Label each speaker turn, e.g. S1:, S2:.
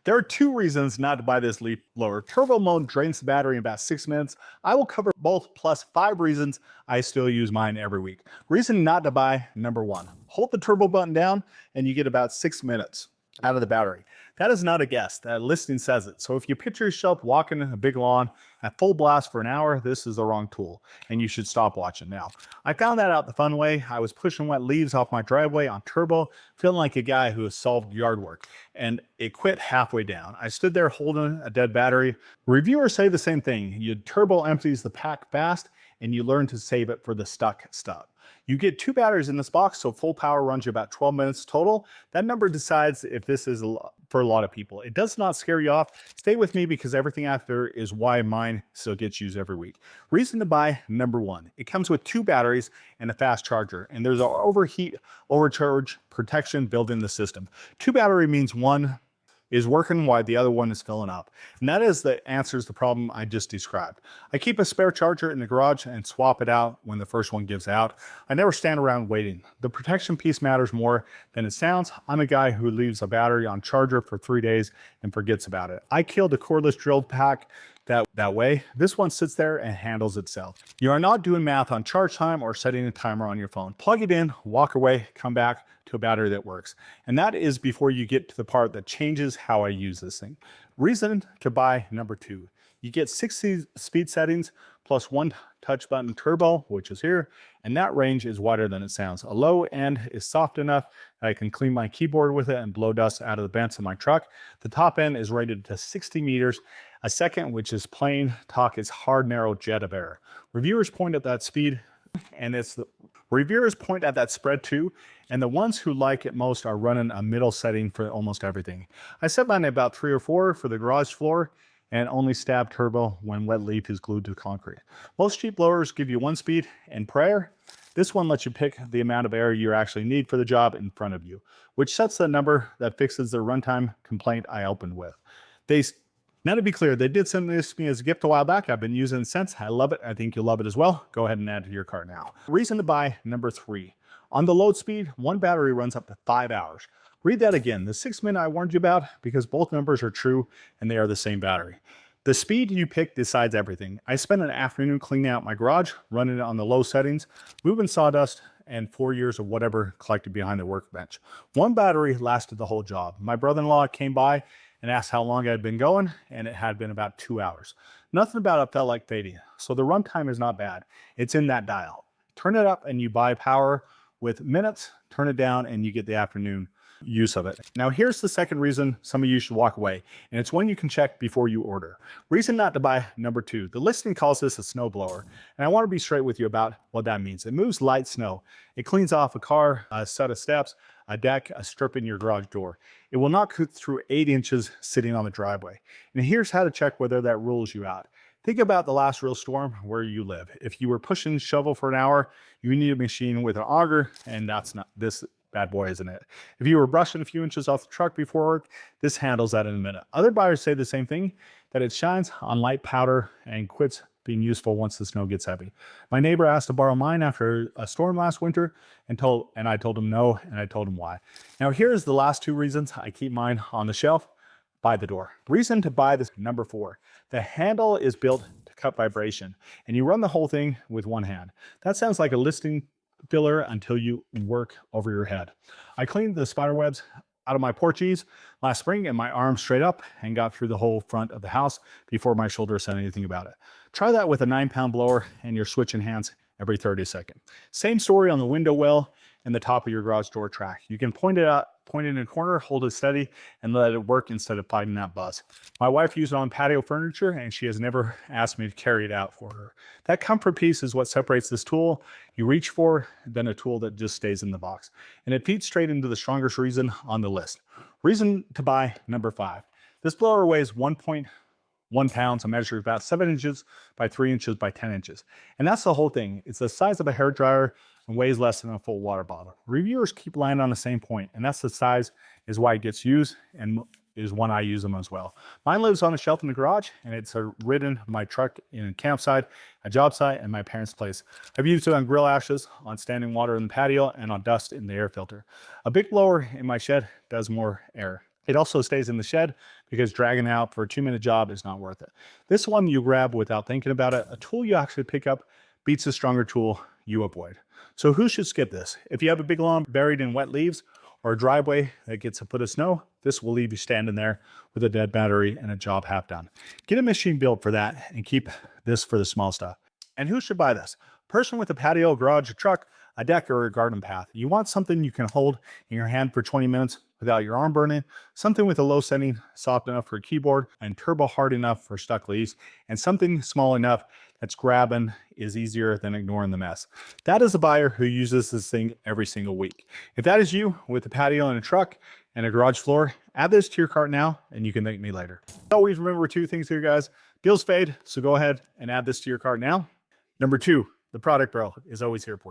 S1: There are two reasons not to buy this leaf blower. Turbo mode drains the battery in about 6 minutes. I will cover both plus 5 reasons I still use mine every week. Reason not to buy, number 1. Hold the turbo button down and you get about 6 minutes out of the battery. That is not a guess. That listing says it. So if you picture yourself walking in a big lawn at full blast for an hour, this is the wrong tool and you should stop watching now. I found that out the fun way. I was pushing wet leaves off my driveway on turbo, feeling like a guy who has solved yard work, and it quit halfway down. I stood there holding a dead battery. Reviewers say the same thing. Your turbo empties the pack fast and you learn to save it for the stuck stuff. You get 2 batteries in this box, so full power runs you about 12 minutes total. That number decides if this is for a lot of people. It does not scare you off. Stay with me because everything after is why mine still gets used every week. Reason to buy, number 1. It comes with 2 batteries and a fast charger, and there's an overheat, overcharge protection built in the system. 2 battery means one is working while the other one is filling up. And that is the answers the problem I just described. I keep a spare charger in the garage and swap it out when the first one gives out. I never stand around waiting. The protection piece matters more than it sounds. I'm a guy who leaves a battery on charger for 3 days and forgets about it. I killed the cordless drill pack that way. This one sits there and handles itself. You are not doing math on charge time or setting a timer on your phone. Plug it in, walk away, come back to a battery that works. And that is before you get to the part that changes how I use this thing. Reason to buy, number 2. You get 60 speed settings plus 1 touch button turbo, which is here, and that range is wider than it sounds. A low end is soft enough that I can clean my keyboard with it and blow dust out of the vents in my truck. The top end is rated to 60 meters a second, which is plain talk is hard, narrow jet of air. Reviewers point at that speed, and reviewers point at that spread too, and the ones who like it most are running a middle setting for almost everything. I set mine at about 3 or 4 for the garage floor, and only stab turbo when wet leaf is glued to concrete. Most cheap blowers give you 1 speed and prayer. This one lets you pick the amount of air you actually need for the job in front of you, which sets the number that fixes the runtime complaint I opened with. Now to be clear, they did send this to me as a gift a while back. I've been using it since. I love it. I think you'll love it as well. Go ahead and add it to your cart now. Reason to buy, number 3. On the load speed, 1 battery runs up to 5 hours. Read that again. The 6 minute I warned you about, because both numbers are true and they are the same battery. The speed you pick decides everything. I spent an afternoon cleaning out my garage, running it on the low settings, moving sawdust, and 4 years of whatever collected behind the workbench. 1 battery lasted the whole job. My brother-in-law came by and asked how long I had been going, and it had been about 2 hours. Nothing about it felt like fading, so the runtime is not bad. It's in that dial. Turn it up and you buy power with minutes, turn it down and you get the afternoon use of it. Now here's the second reason some of you should walk away, and it's one you can check before you order. Reason not to buy, number 2. The listing calls this a snow blower, and I want to be straight with you about what that means. It moves light snow. It cleans off a car, a set of steps, a deck, a strip in your garage door. It will not cut through 8 inches sitting on the driveway. And here's how to check whether that rules you out. Think about the last real storm where you live. If you were pushing shovel for an hour, you need a machine with an auger, and that's not this bad boy, isn't it? If you were brushing a few inches off the truck before work, this handles that in a minute. Other buyers say the same thing, that it shines on light powder and quits being useful once the snow gets heavy. My neighbor asked to borrow mine after a storm last winter, and I told him no, and I told him why. Now here's the last 2 reasons I keep mine on the shelf by the door. Reason to buy this, number 4. The handle is built to cut vibration, and you run the whole thing with 1 hand. That sounds like a listing filler until you work over your head. I cleaned the spider webs out of my porches last spring, and my arm straight up and got through the whole front of the house before my shoulder said anything about it. Try that with a 9-pound blower and you're switching hands every 30 seconds. Same story on the window well and the top of your garage door track. You can point it in a corner, hold it steady, and let it work instead of fighting that buzz. My wife used it on patio furniture, and she has never asked me to carry it out for her. That comfort piece is what separates this tool you reach for than a tool that just stays in the box. And it feeds straight into the strongest reason on the list. Reason to buy, number 5. This blower weighs 1.1 pounds and measures about 7 inches by 3 inches by 10 inches. And that's the whole thing. It's the size of a hairdryer and weighs less than a full water bottle. Reviewers keep landing on the same point, and that's the size is why it gets used and is when I use them as well. Mine lives on a shelf in the garage, and it's ridden my truck in a campsite, a job site, and my parents' place. I've used it on grill ashes, on standing water in the patio, and on dust in the air filter. A big blower in my shed does more air. It also stays in the shed because dragging it out for a 2-minute job is not worth it. This one you grab without thinking about it. A tool you actually pick up beats a stronger tool you avoid. So who should skip this? If you have a big lawn buried in wet leaves or a driveway that gets a foot of snow, this will leave you standing there with a dead battery and a job half done. Get a machine built for that and keep this for the small stuff. And who should buy this? Person with a patio, garage, a truck, a deck, or a garden path. You want something you can hold in your hand for 20 minutes without your arm burning, something with a low setting, soft enough for a keyboard, and turbo hard enough for stuck leaves, and something small enough that's grabbing is easier than ignoring the mess. That is a buyer who uses this thing every single week. If that is you with a patio and a truck and a garage floor, add this to your cart now and you can thank me later. Always remember 2 things here, guys. Bills fade, so go ahead and add this to your cart now. Number 2, the product barrel is always here for you.